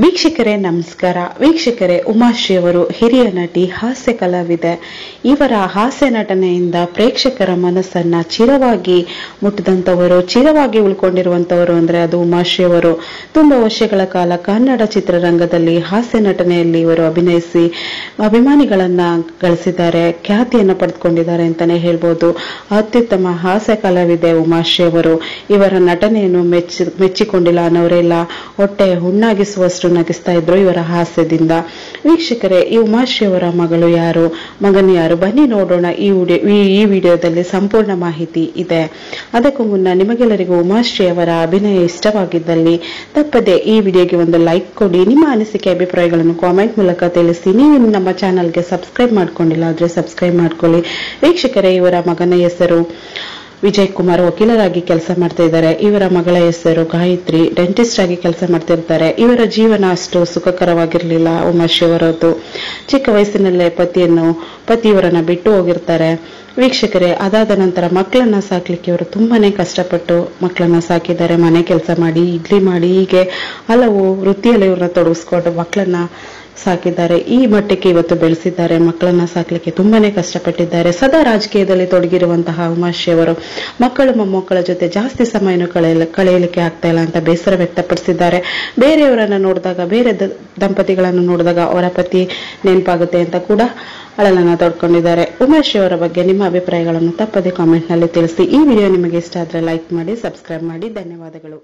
ವೀಕ್ಷಕರೇ ನಮಸ್ಕಾರ. ವೀಕ್ಷಕರೇ, ಉಮಾಶ್ರೀ ಅವರು ಹಿರಿಯ ನಟಿ, ಹಾಸ್ಯ ಕಲಾವಿದೆ. ಇವರ ಹಾಸ್ಯ ನಟನೆಯಿಂದ ಪ್ರೇಕ್ಷಕರ ಮನಸ್ಸನ್ನ ಚಿರವಾಗಿ ಮುಟ್ಟಿದಂತವರು, ಚಿರವಾಗಿ ಉಳ್ಕೊಂಡಿರುವಂತವರು ಅಂದ್ರೆ ಅದು ಉಮಾಶ್ರೀ ಅವರು. ತುಂಬಾ ವರ್ಷಗಳ ಕಾಲ ಕನ್ನಡ ಚಿತ್ರರಂಗದಲ್ಲಿ ಹಾಸ್ಯ ನಟನೆಯಲ್ಲಿ ಇವರು ಅಭಿನಯಿಸಿ ಅಭಿಮಾನಿಗಳನ್ನ ಗಳಿಸಿದ್ದಾರೆ, ಖ್ಯಾತಿಯನ್ನು ಪಡೆದುಕೊಂಡಿದ್ದಾರೆ ಅಂತಾನೆ ಹೇಳ್ಬೋದು. ಅತ್ಯುತ್ತಮ ಹಾಸ್ಯ ಕಲಾವಿದೆ ಉಮಾಶ್ರೀ ಅವರು. ಇವರ ನಟನೆಯನ್ನು ಮೆಚ್ಚಿಕೊಂಡಿಲ್ಲ ಅನ್ನೋರೆಲ್ಲ ಹೊಟ್ಟೆ ಹುಣ್ಣಾಗಿಸುವಷ್ಟು ನಗಿಸ್ತಾ ಇದ್ರು ಇವರ ಹಾಸ್ಯದಿಂದ. ವೀಕ್ಷಕರೇ, ಈ ಉಮಾಶ್ರೀ ಅವರ ಮಗಳು ಯಾರು, ಮಗನು ಯಾರು, ಬನ್ನಿ ನೋಡೋಣ. ಈ ವಿಡಿಯೋದಲ್ಲಿ ಸಂಪೂರ್ಣ ಮಾಹಿತಿ ಇದೆ. ಅದಕ್ಕೂ ಮುನ್ನ ನಿಮಗೆಲ್ಲರಿಗೂ ಉಮಾಶ್ರೀ ಅವರ ಅಭಿನಯ ಇಷ್ಟವಾಗಿದ್ದಲ್ಲಿ ತಪ್ಪದೆ ಈ ವಿಡಿಯೋಗೆ ಒಂದು ಲೈಕ್ ಕೊಡಿ. ನಿಮ್ಮ ಅನಿಸಿಕೆ ಅಭಿಪ್ರಾಯಗಳನ್ನು ಕಾಮೆಂಟ್ ಮೂಲಕ ತಿಳಿಸಿ. ನೀವು ನಮ್ಮ ಚಾನಲ್ಗೆ ಸಬ್ಸ್ಕ್ರೈಬ್ ಮಾಡ್ಕೊಂಡಿಲ್ಲ ಆದ್ರೆ ಸಬ್ಸ್ಕ್ರೈಬ್ ಮಾಡ್ಕೊಳ್ಳಿ. ವೀಕ್ಷಕರೇ, ಇವರ ಮಗನ ಹೆಸರು ವಿಜಯ್ ಕುಮಾರ್, ವಕೀಲರಾಗಿ ಕೆಲಸ ಮಾಡ್ತಾ ಇದ್ದಾರೆ. ಇವರ ಮಗಳ ಹೆಸರು ಗಾಯತ್ರಿ, ಡೆಂಟಿಸ್ಟ್ ಆಗಿ ಕೆಲಸ ಮಾಡ್ತಿರ್ತಾರೆ. ಇವರ ಜೀವನ ಅಷ್ಟು ಸುಖಕರವಾಗಿರ್ಲಿಲ್ಲ ಉಮಾಶ್ರೀ ಅವರದ್ದು. ಚಿಕ್ಕ ವಯಸ್ಸಿನಲ್ಲೇ ಪತಿಯವರನ್ನ ಬಿಟ್ಟು ಹೋಗಿರ್ತಾರೆ. ವೀಕ್ಷಕರೇ, ಅದಾದ ನಂತರ ಮಕ್ಕಳನ್ನ ಸಾಕ್ಲಿಕ್ಕೆ ಇವರು ತುಂಬಾನೇ ಕಷ್ಟಪಟ್ಟು ಮಕ್ಕಳನ್ನ ಸಾಕಿದ್ದಾರೆ. ಮನೆ ಕೆಲಸ ಮಾಡಿ, ಇಡ್ಲಿ ಮಾಡಿ, ಹೀಗೆ ಹಲವು ವೃತ್ತಿಯಲ್ಲಿ ಇವ್ರನ್ನ ತೊಡಗಿಸ್ಕೊಂಡು ಮಕ್ಕಳನ್ನ ಸಾಕಿದ್ದಾರೆ. ಈ ಮಟ್ಟಕ್ಕೆ ಇವತ್ತು ಬೆಳೆಸಿದ್ದಾರೆ. ಮಕ್ಕಳನ್ನ ಸಾಕ್ಲಿಕ್ಕೆ ತುಂಬಾನೇ ಕಷ್ಟಪಟ್ಟಿದ್ದಾರೆ. ಸದಾ ರಾಜಕೀಯದಲ್ಲಿ ತೊಡಗಿರುವಂತಹ ಉಮಾಶ್ರೀ ಅವರು ಮಕ್ಕಳು ಮೊಮ್ಮಕ್ಕಳ ಜೊತೆ ಜಾಸ್ತಿ ಸಮಯವನ್ನು ಕಳೆಯಲಿಕ್ಕೆ ಆಗ್ತಾ ಇಲ್ಲ ಅಂತ ಬೇಸರ ವ್ಯಕ್ತಪಡಿಸಿದ್ದಾರೆ. ಬೇರೆಯವರನ್ನ ನೋಡಿದಾಗ, ಬೇರೆ ದಂಪತಿಗಳನ್ನು ನೋಡಿದಾಗ ಅವರ ಪತಿ ನೆನಪಾಗುತ್ತೆ ಅಂತ ಕೂಡ ಅಳಲನ್ನ ತೊಡ್ಕೊಂಡಿದ್ದಾರೆ. ಉಮಾಶ್ರೀ ಅವರ ಬಗ್ಗೆ ನಿಮ್ಮ ಅಭಿಪ್ರಾಯಗಳನ್ನು ತಪ್ಪದೆ ಕಾಮೆಂಟ್ ನಲ್ಲಿ ತಿಳಿಸಿ. ಈ ವಿಡಿಯೋ ನಿಮಗೆ ಇಷ್ಟ ಆದ್ರೆ ಲೈಕ್ ಮಾಡಿ, ಸಬ್ಸ್ಕ್ರೈಬ್ ಮಾಡಿ. ಧನ್ಯವಾದಗಳು.